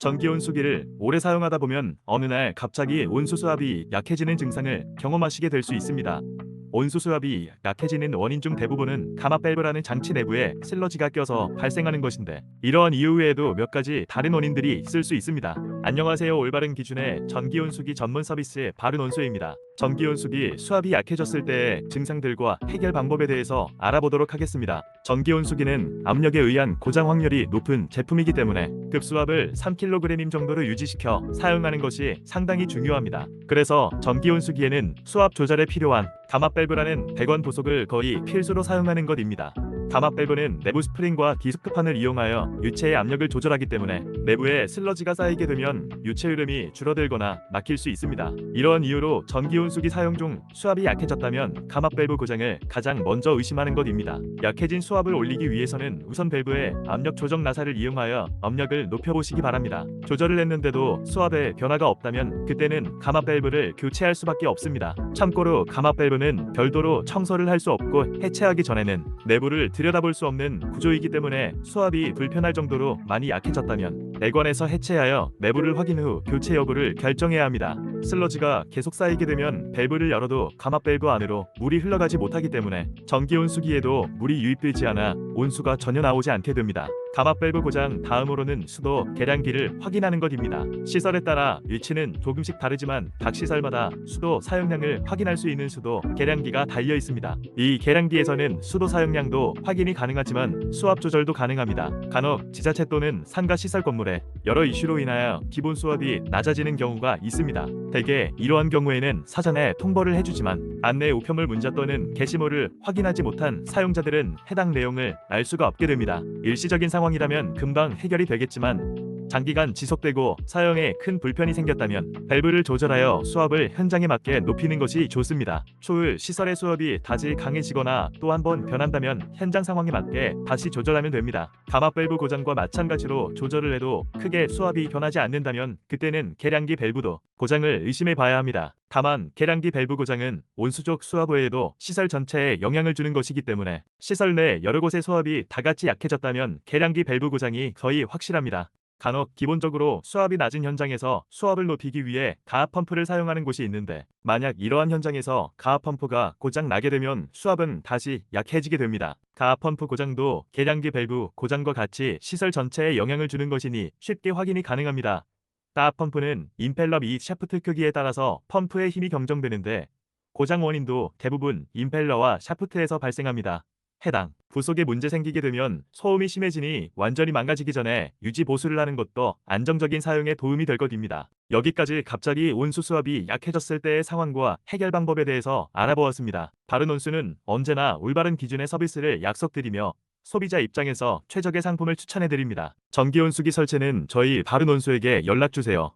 전기 온수기를 오래 사용하다 보면 어느 날 갑자기 온수 수압이 약해지는 증상을 경험하시게 될 수 있습니다. 온수 수압이 약해지는 원인 중 대부분은 가마 밸브라는 장치 내부에 슬러지가 껴서 발생하는 것인데, 이러한 이유 외에도 몇 가지 다른 원인들이 있을 수 있습니다. 안녕하세요. 올바른 기준의 전기 온수기 전문 서비스 바른 온수입니다. 전기 온수기 수압이 약해졌을 때의 증상들과 해결 방법에 대해서 알아보도록 하겠습니다. 전기 온수기는 압력에 의한 고장 확률이 높은 제품이기 때문에 급수압을 3kg 정도로 유지시켜 사용하는 것이 상당히 중요합니다. 그래서 전기 온수기에는 수압 조절에 필요한 가마 밸브라는 배관 부속을 거의 필수로 사용하는 것입니다. 가마 밸브는 내부 스프링과 기습급판을 이용하여 유체의 압력을 조절하기 때문에 내부에 슬러지가 쌓이게 되면 유체 흐름이 줄어들거나 막힐 수 있습니다. 이러한 이유로 전기 온수기 사용 중 수압이 약해졌다면 가마 밸브 고장을 가장 먼저 의심하는 것입니다. 약해진 수압을 올리기 위해서는 우선 밸브의 압력 조정 나사를 이용하여 압력을 높여보시기 바랍니다. 조절을 했는데도 수압에 변화가 없다면 그때는 가마 밸브를 교체할 수밖에 없습니다. 참고로 가마 밸브는 별도로 청소를 할 수 없고 해체하기 전에는 내부를 들여다볼 수 없는 구조이기 때문에 수압이 불편할 정도로 많이 약해졌다면 내관에서 해체하여 내부를 확인 후 교체 여부를 결정해야 합니다. 슬러지가 계속 쌓이게 되면 밸브를 열어도 가마 밸브 안으로 물이 흘러가지 못하기 때문에 전기 온수기에도 물이 유입되지 않아 온수가 전혀 나오지 않게 됩니다. 가마 밸브 고장 다음으로는 수도 계량기를 확인하는 것입니다. 시설에 따라 위치는 조금씩 다르지만 각 시설마다 수도 사용량을 확인할 수 있는 수도 계량기가 달려 있습니다. 이 계량기에서는 수도 사용량도 확인이 가능하지만 수압 조절도 가능합니다. 간혹 지자체 또는 상가 시설 건물에 여러 이슈로 인하여 기본 수압이 낮아지는 경우가 있습니다. 대개 이러한 경우에는 사전에 통보를 해주지만 안내 우편물 문자 또는 게시물을 확인하지 못한 사용자들은 해당 내용을 알 수가 없게 됩니다. 일시적인 상황이라면 금방 해결이 되겠지만 장기간 지속되고 사용에 큰 불편이 생겼다면 밸브를 조절하여 수압을 현장에 맞게 높이는 것이 좋습니다. 초을 시설의 수압이 다시 강해지거나 또 한 번 변한다면 현장 상황에 맞게 다시 조절하면 됩니다. 가마 밸브 고장과 마찬가지로 조절을 해도 크게 수압이 변하지 않는다면 그때는 계량기 밸브도 고장을 의심해 봐야 합니다. 다만 계량기 밸브 고장은 온수족 수압 외에도 시설 전체에 영향을 주는 것이기 때문에 시설 내 여러 곳의 수압이 다같이 약해졌다면 계량기 밸브 고장이 거의 확실합니다. 간혹 기본적으로 수압이 낮은 현장에서 수압을 높이기 위해 가압 펌프를 사용하는 곳이 있는데, 만약 이러한 현장에서 가압 펌프가 고장 나게 되면 수압은 다시 약해지게 됩니다. 가압 펌프 고장도 계량기 밸브 고장과 같이 시설 전체에 영향을 주는 것이니 쉽게 확인이 가능합니다. 가압 펌프는 임펠러 및 샤프트 크기에 따라서 펌프의 힘이 경정되는데 고장 원인도 대부분 임펠러와 샤프트에서 발생합니다. 해당 부속에 문제 생기게 되면 소음이 심해지니 완전히 망가지기 전에 유지 보수를 하는 것도 안정적인 사용에 도움이 될 것입니다. 여기까지 갑자기 온수 수압이 약해졌을 때의 상황과 해결 방법에 대해서 알아보았습니다. 바른 온수는 언제나 올바른 기준의 서비스를 약속드리며 소비자 입장에서 최적의 상품을 추천해드립니다. 전기 온수기 설치는 저희 바른 온수에게 연락주세요.